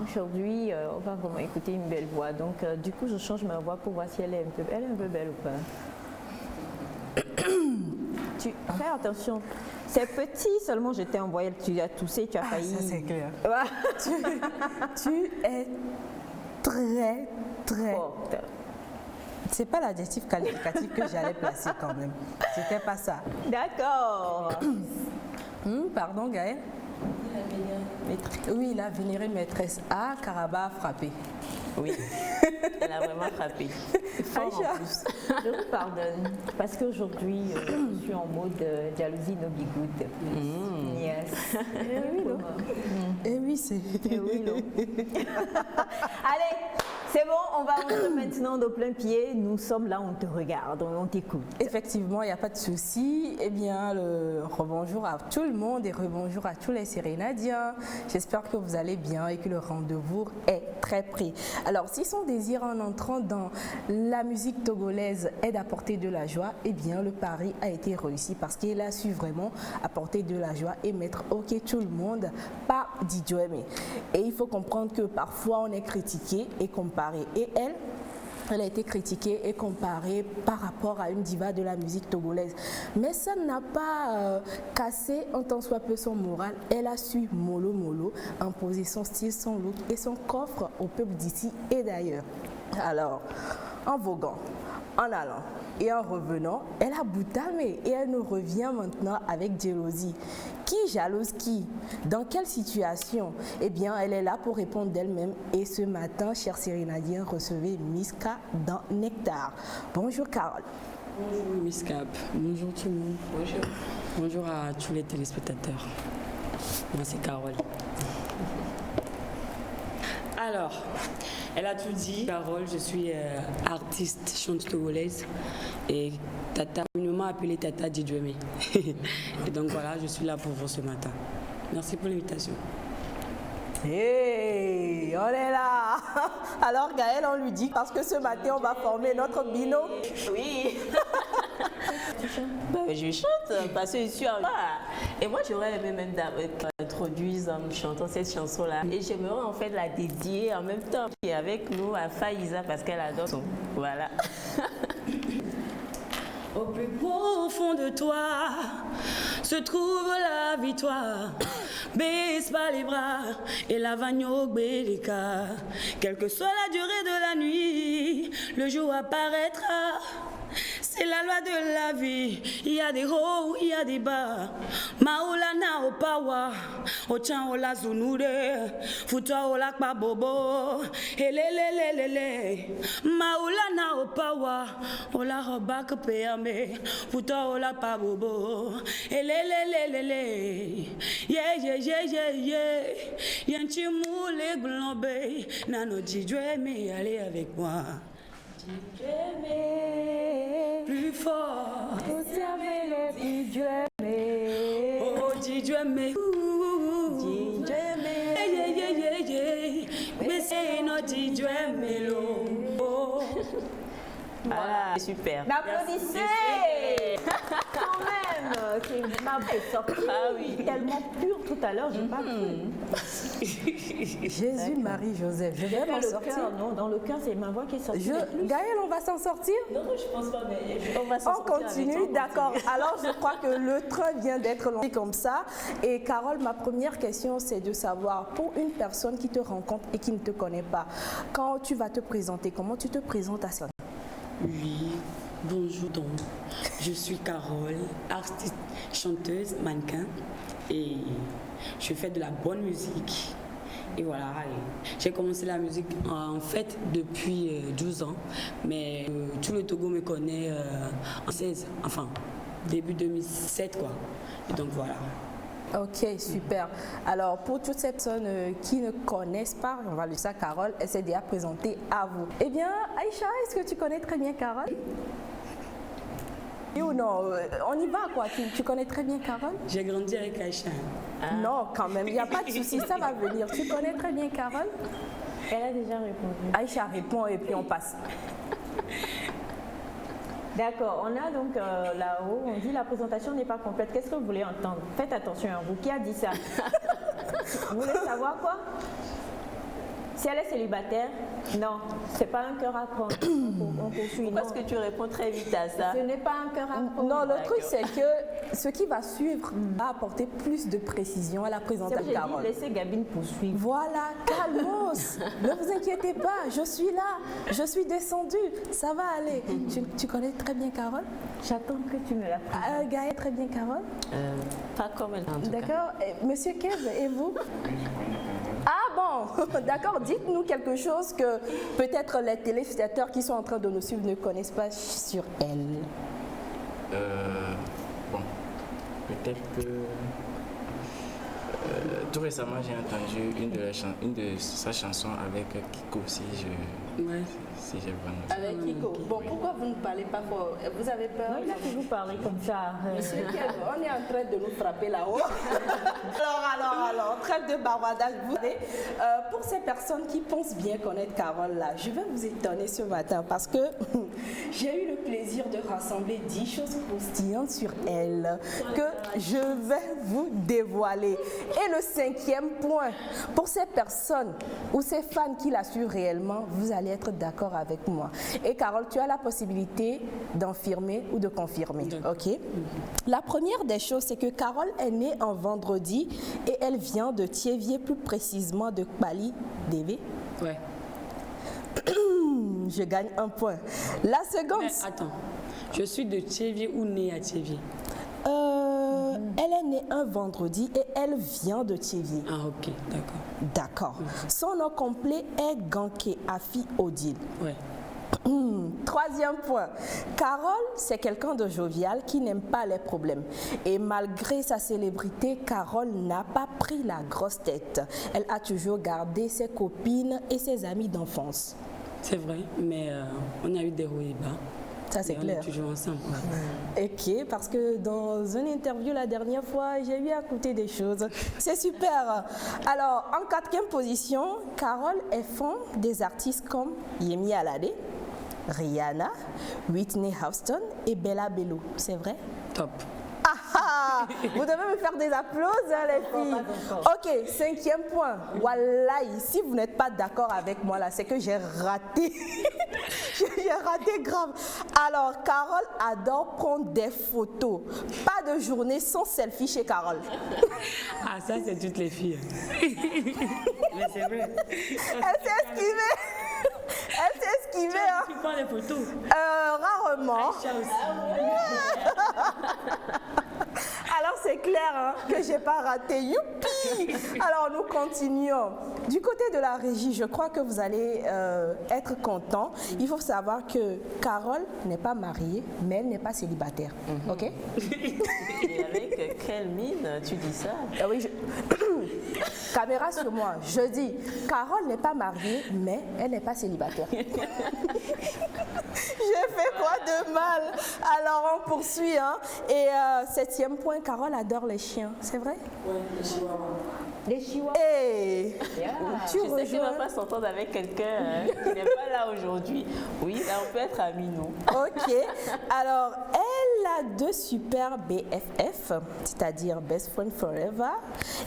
Aujourd'hui, on va vraiment écouter une belle voix. Donc, du coup, je change ma voix pour voir si elle est un peu belle ou pas. Fais attention. C'est petit seulement, je t'ai envoyé, tu as toussé, tu as failli. Ça c'est clair. Ouais. Tu es très forte. C'est pas l'adjectif qualificatif que j'allais placer quand même. C'était pas ça. D'accord. Pardon Gaëlle. Oui, la vénérée maîtresse. Ah, Karaba a frappé. Oui, elle a vraiment frappé. Fort en plus. Je vous pardonne parce qu'aujourd'hui, je suis en mode jalousie no be good. Yes. Et oui, c'est. Et oui, non. Allez, c'est bon, on va rentrer maintenant de plein pied. Nous sommes là, on te regarde, on t'écoute. Effectivement, il n'y a pas de souci. Eh bien, rebonjour à tout le monde et rebonjour à tous les Sérénadiens. J'espère que vous allez bien et que le rendez-vous est très pris. Alors, si son désir en entrant dans la musique togolaise est d'apporter de la joie, eh bien, le pari a été réussi parce qu'il a su vraiment apporter de la joie et mettre OK tout le monde par Didjo Aimé. Et il faut comprendre que parfois, on est critiqué et comparé. Et elle a été critiquée et comparée par rapport à une diva de la musique togolaise. Mais ça n'a pas cassé un tant soit peu son moral. Elle a su mollo imposer son style, son look et son coffre au peuple d'ici et d'ailleurs. Alors, en voguant, en allant et en revenant, elle a boutamé et elle nous revient maintenant avec jalousie. Qui jalouse qui? Dans quelle situation? Eh bien, elle est là pour répondre d'elle-même. Et ce matin, chers Sérénadiens, recevez Miss K dans Nectar. Bonjour Carole. Bonjour Miss Cap. Bonjour tout le monde. Bonjour. Bonjour à tous les téléspectateurs. Moi c'est Carole. Alors, elle a tout dit. Carole, je suis artiste, chanteuse togolaise et Tata, communément appelée Tata Didjo Aimé. Et donc voilà, je suis là pour vous ce matin. Merci pour l'invitation. Hey, on est là. Alors Gaëlle, on lui dit parce que ce matin, on va former notre binôme. Oui. Je chante parce que je suis en... Et moi, j'aurais aimé même introduire en chantant cette chanson-là. Et j'aimerais en fait la dédier en même temps avec nous à Faïza parce qu'elle adore son... Voilà. Au plus profond de toi se trouve la victoire. Baisse pas les bras et la vagno bélica. Quelle que soit la durée de la nuit, le jour apparaîtra. C'est la loi de la vie. Il y a des hauts, il y a des bas. Maulana au pawa, au chan au la zunure, futa au la kwa bobo. Elelelelele. Maulana au pawa, au la roba que péame, futa au la pa bobo. Elelelelele. Yeah yeah yeah yeah yeah. Yanchi moule glombe, nano Didjo Aimé, allez avec moi. Didjo Aimé, plus fort. Didjo Aimé. Oh Didjo Aimé. Didjo Aimé. Yeah yeah yeah yeah. Mais c'est notre Didjo Aimé lo. Voilà, super. Applaudissez. Quand même, c'est ma sortie tellement pure tout à l'heure, j'ai pas cru. Jésus, Marie, Joseph, je vais m'en sortir. Cœur, non, dans le cœur, c'est ma voix qui est sortie. Gaëlle, on va s'en sortir? Non, je pense pas, mais on va s'en sortir. On continue, d'accord. Alors, je crois que le train vient d'être lancé comme ça. Et Carole, ma première question, c'est de savoir, pour une personne qui te rencontre et qui ne te connaît pas, quand tu vas te présenter, comment tu te présentes à ça? Oui, bonjour donc. Je suis Carole, artiste, chanteuse, mannequin et je fais de la bonne musique. Et voilà, j'ai commencé la musique en fait depuis 12 ans, mais tout le Togo me connaît en 16, enfin début 2007 quoi. Et donc voilà. Ok, super. Alors, pour toutes ces personnes qui ne connaissent pas, on va lui dire ça, Carole, elle s'est déjà présentée à vous. Eh bien, Aïcha, est-ce que tu connais très bien Carole? Oui ou non? On y va quoi, tu connais très bien Carole? J'ai grandi avec Aïcha. Non, quand même, il n'y a pas de souci, ça va venir. Tu connais très bien Carole? Elle a déjà répondu. Aïcha répond et puis on passe. D'accord, on a donc là-haut, on dit la présentation n'est pas complète. Qu'est-ce que vous voulez entendre? Faites attention à vous. Qui a dit ça? Vous voulez savoir quoi? Si elle est célibataire, non, c'est pas un cœur à prendre. On poursuit. Pourquoi est-ce que tu réponds très vite à ça? Ce n'est pas un cœur à prendre. Non, le truc c'est que ce qui va suivre va apporter plus de précision à la C'est présentation que de j'ai dit, Carole. laissez Gabine poursuivre. Voilà, calmos, ne vous inquiétez pas, je suis là, je suis descendue, ça va aller. Tu connais très bien Carole? J'attends que tu me la présentes. Gaël, très bien Carole? Pas comme elle en tout cas. D'accord. Monsieur Kev, et vous? Ah bon, d'accord. Dites-nous quelque chose que peut-être les téléspectateurs qui sont en train de nous suivre ne connaissent pas sur elle. Bon, peut-être que tout récemment j'ai entendu une de sa chansons avec Kiko, si j'ai vraiment. Avec Kiko. Bon, pourquoi vous ne parlez pas fort? Vous avez peur? Il a toujours parlé comme ça. Monsieur Kev, on est en train de nous frapper là-haut. Alors, trêve de bavardage. Vous savez, pour ces personnes qui pensent bien connaître Carole là, je vais vous étonner ce matin parce que j'ai eu le plaisir de rassembler 10 choses croustillantes sur elle que je vais vous dévoiler. Et le 5e point, pour ces personnes ou ces fans qui la suivent réellement, vous allez être d'accord avec moi. Et Carole, tu as la possibilité d'infirmer ou de confirmer. Ok? La première des choses, c'est que Carole est née un vendredi et elle vient de Thiévier, plus précisément de Kpali DV. Ouais. Je gagne un point. La seconde. Mais attends, je suis de Thiévier ou née à Thiévier? Elle est née un vendredi et elle vient de Thiévier. Ah ok, d'accord. D'accord. Son nom complet est Ganké Afi Odile. Ouais. 3e point. Carole, c'est quelqu'un de jovial qui n'aime pas les problèmes. Et malgré sa célébrité, Carole n'a pas pris la grosse tête. Elle a toujours gardé ses copines et ses amis d'enfance. C'est vrai, mais on a eu des hauts et bas. Ça, c'est Et clair. on est toujours ensemble. Ok, parce que dans une interview la dernière fois, j'ai eu à écouter des choses. C'est super. Alors, en 4e position, Carole est fan des artistes comme Yemi Alade, Rihanna, Whitney Houston et Bella Bello. C'est vrai? Top. Ah, vous devez me faire des applaudissements, les filles. Ok, 5e point. Wallahi, si vous n'êtes pas d'accord avec moi là, c'est que j'ai raté. J'ai raté grave. Alors, Carole adore prendre des photos. Pas de journée sans selfie chez Carole. Ah, ça, c'est toutes les filles. Mais c'est vrai. Elle s'est esquivée. Elle s'est esquivée. Hein. Tu prends les photos. Rarement. Aïcha aussi. Alors c'est clair hein, que j'ai pas raté. Youpi! Alors nous continuons. Du côté de la régie, je crois que vous allez être content. Il faut savoir que Carole n'est pas mariée, mais elle n'est pas célibataire. Ok? Et avec quelle mine tu dis ça? Ah oui, caméra sur moi. Je dis, Carole n'est pas mariée, mais elle n'est pas célibataire. J'ai fait quoi de mal? Alors on poursuit. Hein. Et 7e point, Carole adore les chiens. C'est vrai? Ouais, les chihuahuas. Les chihuahuas. Hey, tu Je sais qu'elle ne va rejoins. pas s'entendre avec quelqu'un qui n'est pas là aujourd'hui. Oui, là, on peut être amis, nous. Ok, alors elle a 2 super BFF, c'est-à-dire Best Friend Forever,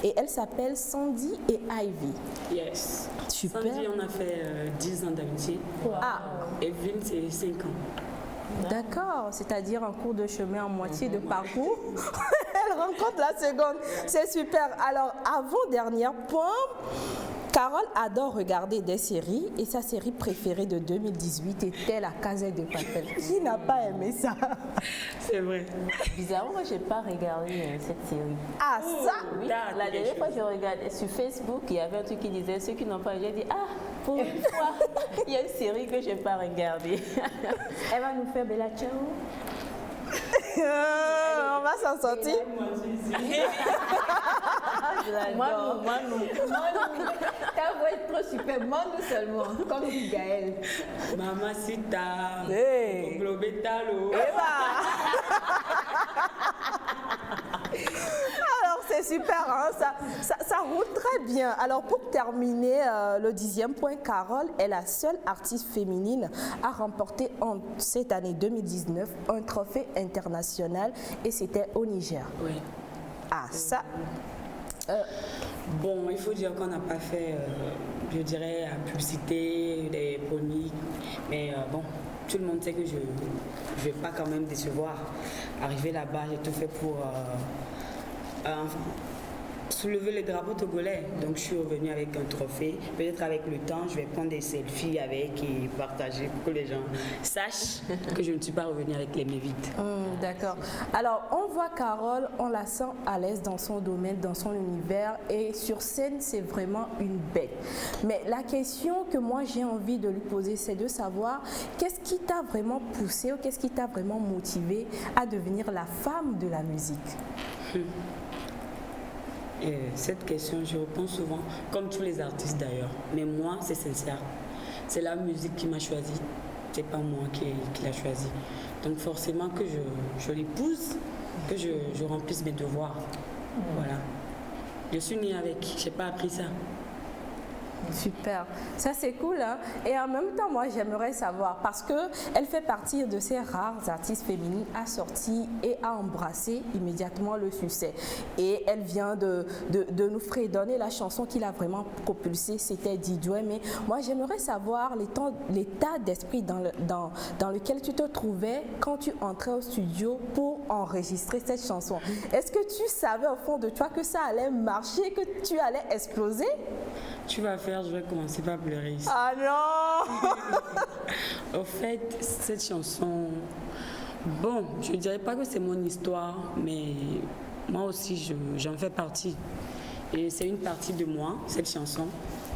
et elle s'appelle Sandy et Ivy. Yes. Super. Samedi, on a fait 10 ans d'amitié. Ah, Evelyne, c'est 5 ans. d'accord, c'est-à-dire un cours de chemin en moitié de parcours. Elle rencontre la seconde, c'est super. Alors, avant-dernier point, Carole adore regarder des séries et sa série préférée de 2018 était La Casette de Papel. Qui n'a pas aimé ça? C'est vrai. Bizarrement, moi, je n'ai pas regardé cette série. Ah, ça? Oui, la dernière fois, je regardais sur Facebook, il y avait un truc qui disait ceux qui n'ont pas regardé. J'ai dit, ah, pour une fois, il y a une série que je n'ai pas regardée. Elle va nous faire Bella Ciao. On va s'en sortir. Manu. Ta voix est trop super. Manu seulement, comme dit Gaël. Mamacita. Hey. Globetalo. Alors c'est super, hein, ça roule très bien. Alors pour terminer, le 10e point, Carole est la seule artiste féminine à remporter en cette année 2019 un trophée international et c'était au Niger. Oui. Ah ça, Bon, il faut dire qu'on n'a pas fait je dirais, publicité, des polémiques. Mais bon, tout le monde sait que je ne vais pas quand même décevoir. Arrivé là-bas, j'ai tout fait pour soulever le drapeau togolais. Donc je suis revenue avec un trophée. Peut-être avec le temps, je vais prendre des selfies avec et partager pour que les gens sachent que je ne suis pas revenue avec les mains vides. D'accord. Alors, on voit Carole, on la sent à l'aise dans son domaine, dans son univers, et sur scène, c'est vraiment une bête. Mais la question que moi j'ai envie de lui poser, c'est de savoir qu'est-ce qui t'a vraiment poussé ou qu'est-ce qui t'a vraiment motivé à devenir la femme de la musique? Cette question, je réponds souvent, comme tous les artistes d'ailleurs. Mais moi, c'est sincère. C'est la musique qui m'a choisi. C'est pas moi qui l'a choisi. Donc forcément que je l'épouse, que je remplisse mes devoirs. Voilà. Je suis née avec, je n'ai pas appris ça. Super, ça c'est cool, hein? Et en même temps moi j'aimerais savoir, parce qu'elle fait partie de ces rares artistes féminines à sortir et à embrasser immédiatement le succès, et elle vient de nous fredonner la chanson qui l'a vraiment propulsée, c'était Didoué. Mais moi j'aimerais savoir l'état d'esprit dans lequel tu te trouvais quand tu entrais au studio pour enregistrer cette chanson. Est-ce que tu savais au fond de toi que ça allait marcher, que tu allais exploser? Tu vas faire, je vais commencer par pleurer ici. Ah non! Au fait, cette chanson, bon, je ne dirais pas que c'est mon histoire, mais moi aussi, j'en fais partie. Et c'est une partie de moi, cette chanson.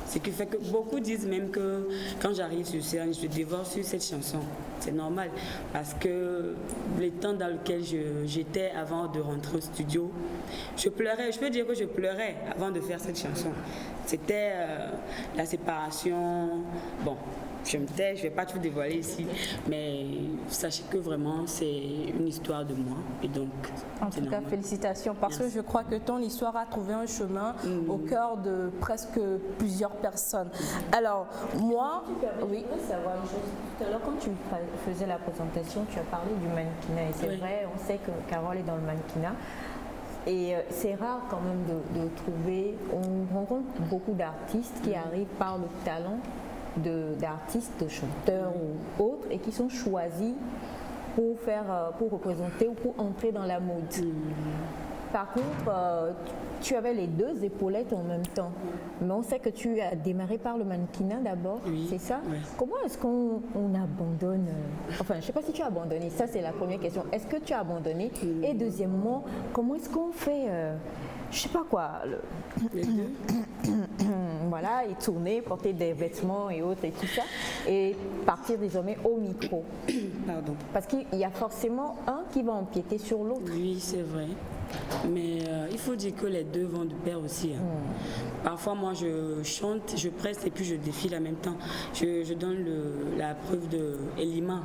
Ce qui fait que beaucoup disent même que quand j'arrive sur scène, je dévore sur cette chanson. C'est normal, parce que le temps dans lequel j'étais avant de rentrer au studio, je pleurais. Je peux dire que je pleurais avant de faire cette chanson. C'était la séparation. Bon, je me tais, je ne vais pas tout dévoiler ici, mais sachez que vraiment c'est une histoire de moi. Et donc, en tout cas, félicitations, parce que je crois que ton histoire a trouvé un chemin au cœur de presque plusieurs personnes. Alors, moi, oui. Je voudrais savoir une chose. Tout à l'heure, quand tu faisais la présentation, tu as parlé du mannequinat. Et c'est vrai, on sait que Carole est dans le mannequinat. Et c'est rare quand même de trouver, on rencontre beaucoup d'artistes qui arrivent par le talent d'artistes, de chanteurs ou autres, et qui sont choisis pour représenter ou pour entrer dans la mode. Par contre, tu avais les deux épaulettes en même temps. Mais on sait que tu as démarré par le mannequinat d'abord, c'est ça? Oui. Comment est-ce qu'on abandonne Enfin, je ne sais pas si tu as abandonné, ça c'est la première question. Est-ce que tu as abandonné? Et deuxièmement, comment est-ce qu'on fait, je ne sais pas quoi, Les deux. voilà, et tourner, porter des vêtements et autres et tout ça, et partir désormais au micro? Pardon. Parce qu'il y a forcément un qui va empiéter sur l'autre. Oui, c'est vrai. Mais il faut dire que les deux vont de pair aussi. Hein. Parfois, moi, je chante, je presse et puis je défile en même temps. Je donne la preuve de Elima.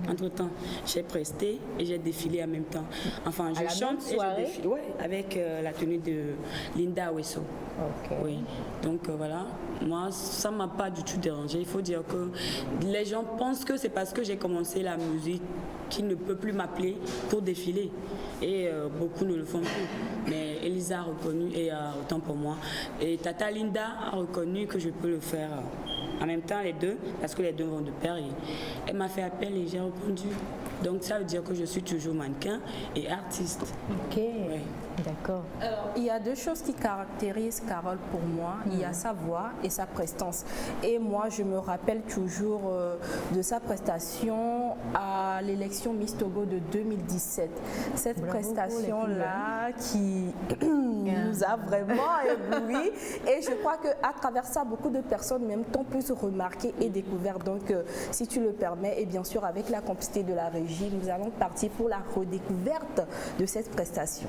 Entre-temps, j'ai presté et j'ai défilé en même temps. Enfin, je chante et je défile. Ouais, avec la tenue de Linda Wesso. Okay. Oui. Donc voilà, moi, ça ne m'a pas du tout dérangé. Il faut dire que les gens pensent que c'est parce que j'ai commencé la musique qu'ils ne peuvent plus m'appeler pour défiler. Et beaucoup ne le font plus. Mais Elisa a reconnu, et autant pour moi. Et Tata Linda a reconnu que je peux le faire en même temps, les deux, parce que les deux vont de pair. Et elle m'a fait appel et j'ai répondu. Donc ça veut dire que je suis toujours mannequin et artiste. Ok, Ouais. d'accord. Alors, il y a deux choses qui caractérisent Carole pour moi. Il y a sa voix et sa prestance. Et moi, je me rappelle toujours de sa prestation à l'élection Miss Togo de 2017. Cette prestation-là qui nous a vraiment ébloui. Et je crois qu'à travers ça, beaucoup de personnes même t'ont plus remarqué et découvert. Donc, si tu le permets, et bien sûr, avec la complicité de la régie, nous allons partir pour la redécouverte de cette prestation.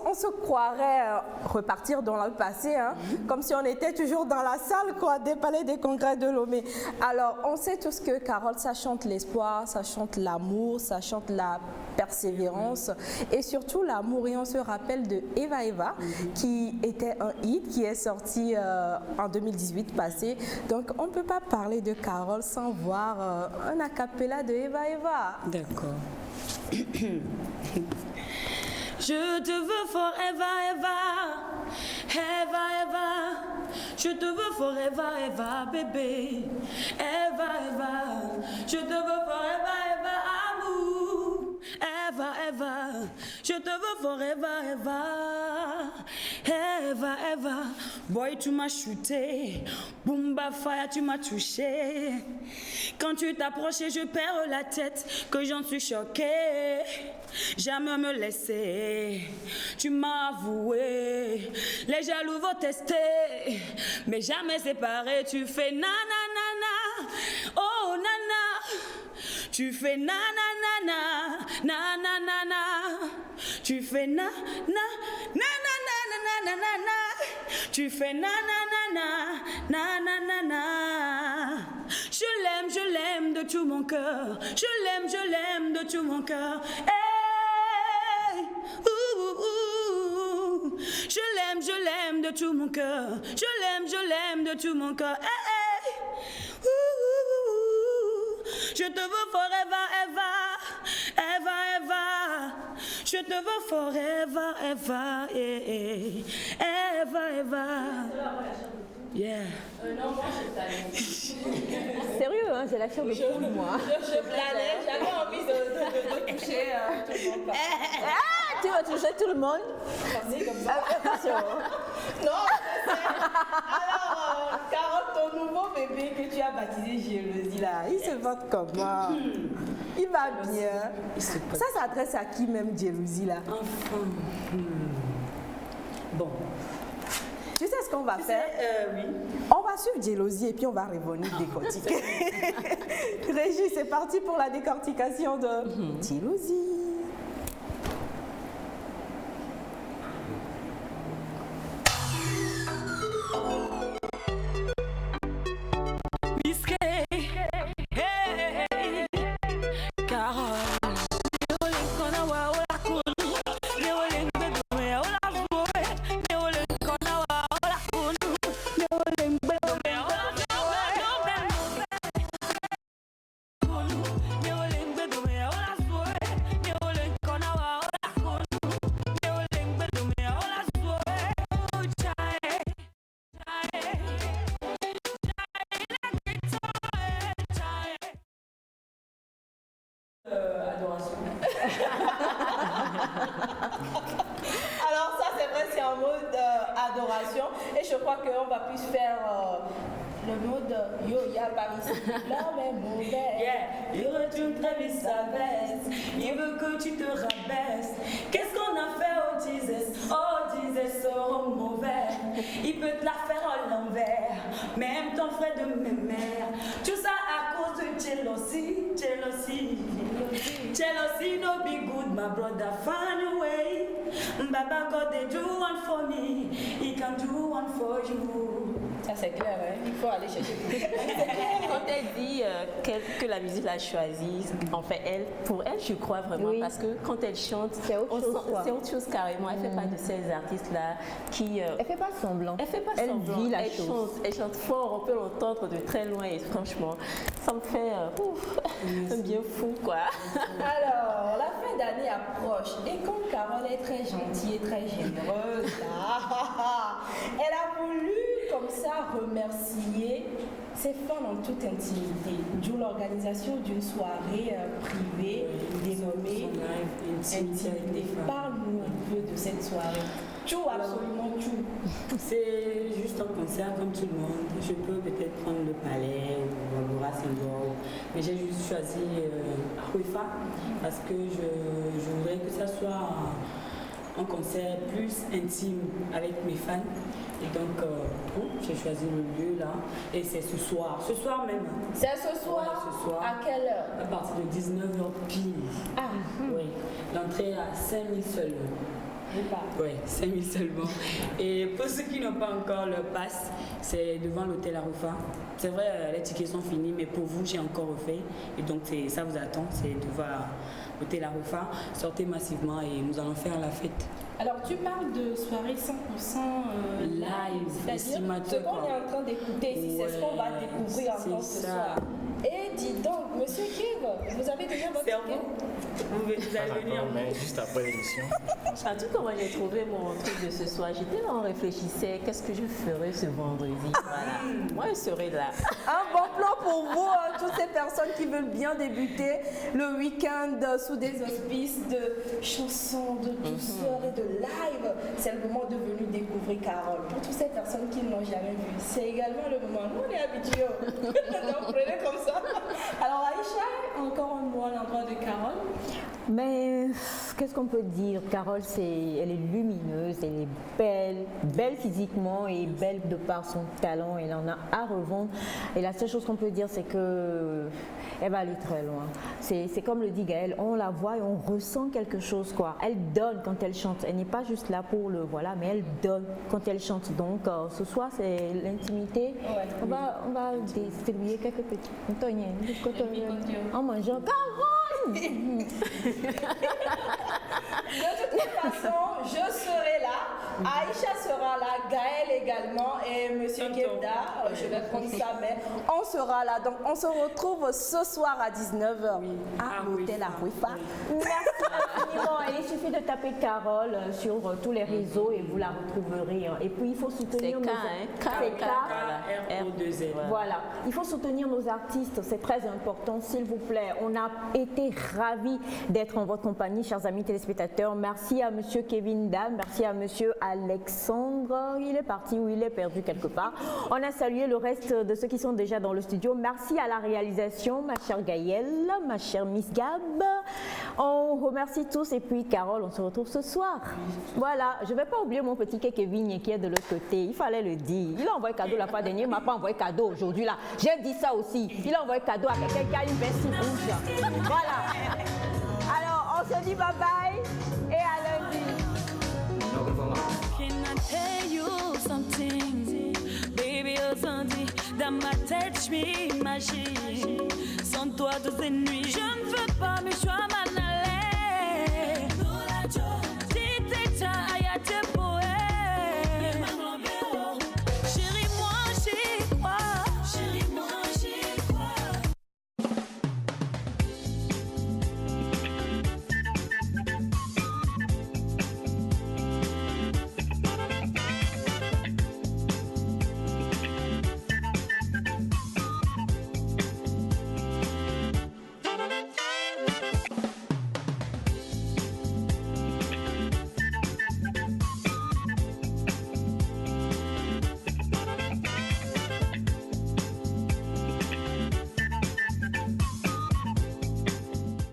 On se croirait repartir dans le passé, hein, comme si on était toujours dans la salle des palais des congrès de Lomé. Alors, on sait tous que Carole, ça chante l'espoir, ça chante l'amour, ça chante la persévérance et surtout l'amour. Et on se rappelle de Eva Eva, qui était un hit qui est sorti en 2018 passé. Donc, on ne peut pas parler de Carole sans voir un a cappella de Eva Eva. D'accord. Je te veux forever, Eva, Eva, Eva. Je te veux forever, Eva, bébé. Eva, Eva. Je te veux forever, Eva, amour. Eva, Eva. Je te veux forever, Eva. Eva, Eva. Boy, tu m'as shooté. Boomba fire, tu m'as touché. Quand tu t'approchais, je perds la tête, que j'en suis choquée. Jamais me laisser, tu m'as avoué. Les jaloux vont tester, mais jamais séparés. Tu fais na na na na, oh na na. Tu fais na na na na, na na na na. Tu fais na na na na na na na na na. Tu fais na na na na na na na. Je l'aime de tout mon cœur. Je l'aime de tout mon cœur. Hey, je l'aime de tout mon cœur. Je l'aime de tout mon cœur. Hey, je te veux forever, Eva. Eva, Eva. Je te veux forever, Eva. Eva, Eva. Yeah. Non, moi je Sérieux, hein, j'ai la chair de poule, moi. Je planais, j'avais envie de toucher tout le monde. Ah, tu vas toucher tout le monde? Comme ça. Attention. Non, alors, Carole, ton nouveau bébé que tu as baptisé Jalousie là, Il se porte comment? Il va bien. Ça s'adresse à qui même, Jalousie là? Enfin. Bon. Tu sais ce qu'on va faire? Oui. On va suivre Jalousie et puis on va revenir décortiquer. Régis, c'est parti pour la décortication de Jalousie. Alors ça c'est vrai, c'est en mode adoration et je crois qu'on va plus faire le mode yo ya Paris. L'homme est mauvais. Yeah. Il retourne très vite sa veste. Il veut que tu te rabaisses. Qu'est-ce qu'on a fait au Jesus? Oh Jesus, oh mauvais. Il peut te la faire à l'envers. Même ton frère de mes mères. Tout ça à cause de jalousie, jalousie, Jealousy no be good, my brother, find a way. Baba God, they do one for me, he can do one for you. Ça c'est clair, hein? Il faut aller chercher plus. Quand elle dit que la musique l'a choisie, en fait, pour elle, je crois vraiment, Oui. parce que quand elle chante, C'est autre chose, quoi. c'est autre chose carrément. Elle fait pas de ces artistes-là qui... Elle fait pas semblant. elle fait pas Elle semblant. vit la chose. Elle chante fort, on peut l'entendre de très loin et franchement, ça me fait un bien fou, quoi. Alors, la fin d'année approche et comme Carole est très gentille et très généreuse, elle a voulu comme ça remercier ses fans en toute intimité, d'où l'organisation d'une soirée privée dénommée Intimité. Parle-nous un peu de cette soirée. Tout, absolument tout. C'est juste un concert comme tout le monde. Je peux peut-être prendre le Palais ou Agora Saint-Domingue, mais j'ai juste choisi Ruifa parce que je voudrais que ça soit un concert plus intime avec mes fans. Et donc, j'ai choisi le lieu là. Et c'est ce soir même. C'est ce soir. Ouais, ce soir. À quelle heure? À partir de 19h pile. Ah, Oui. L'entrée à 5 000 seulement. Oui, 5 000 seulement. Et pour ceux qui n'ont pas encore leur passe, c'est devant l'hôtel Arufa. C'est vrai, les tickets sont finis, mais pour vous, j'ai encore refait. Et donc, ça vous attend, c'est devant l'hôtel Arufa. Sortez massivement et nous allons faire la fête. alors tu parles de soirée 100% live, c'est-à-dire ce qu'on est en train d'écouter ici, c'est ce qu'on va découvrir encore ce soir. Et dis donc, monsieur Kev, vous avez déjà votre C'est ticket? vous allez venir. Mais juste après l'émission. En tout cas, moi j'ai trouvé mon truc de ce soir. J'étais là, on réfléchissait, qu'est-ce que je ferais ce vendredi? Voilà. Moi, je serai là. Un bon plan pour vous, hein, toutes ces personnes qui veulent bien débuter le week-end sous des auspices de chansons, de douceur et de live. C'est le moment de venir découvrir Carole. Pour toutes ces personnes qui ne l'ont jamais vue, c'est également le moment. Nous, on est habitués. Donc, prenez comme ça. Alors, Aïcha, encore un mot à l'endroit de Carole. Mais qu'est-ce qu'on peut dire? Carole, elle est lumineuse, elle est belle physiquement et belle de par son talent. Elle en a à revendre. Et la seule chose qu'on peut dire, c'est que elle va aller très loin. C'est comme le dit Gaël, on la voit et on ressent quelque chose, quoi. Elle donne quand elle chante. Elle n'est pas juste là pour le voilà, mais elle donne quand elle chante. Donc ce soir, c'est l'intimité. Ouais. On va distribuer quelques petits en mangeant. Carole! De toute façon, je serai là, Aïcha sera là, Gaël également et Monsieur Kebda, je vais prendre ça, mais on sera là. Donc on se retrouve ce soir à 19h à l'hôtel Arufa. Merci infiniment. Et il suffit de taper Carole sur tous les réseaux et vous la retrouverez. Et puis il faut soutenir C'est nos R-O-2-Z. Voilà, il faut soutenir nos artistes, c'est très important, s'il vous plaît. On a été ravis d'être en votre compagnie, chers amis téléspectateurs. Merci à Monsieur Kevin Dam, merci à Monsieur Alexandre. Il est parti ou il est perdu quelque part. On a salué le reste de ceux qui sont déjà dans le studio. Merci à la réalisation, ma chère Gaëlle, ma chère Miss Gab. On remercie tous et puis Carole, on se retrouve ce soir. Voilà, je ne vais pas oublier mon petit Kevin qui est de l'autre côté. Il fallait le dire. Il a envoyé cadeau la fois dernière, il ne m'a pas envoyé cadeau aujourd'hui là. J'ai dit ça aussi. Il a envoyé cadeau à quelqu'un qui a une vessie rouge. Voilà. Alors, on se dit bye bye et à lundi. Can I tell you something? Baby, oh Sandy, dans ma tête, je m'imagine. Sans toi, toutes ces nuits, je ne veux pas, mais je suis à m'en aller. Chérie, moi, j'y crois. Chérie, moi, j'y crois.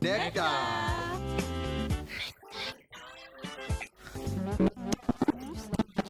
Nectar.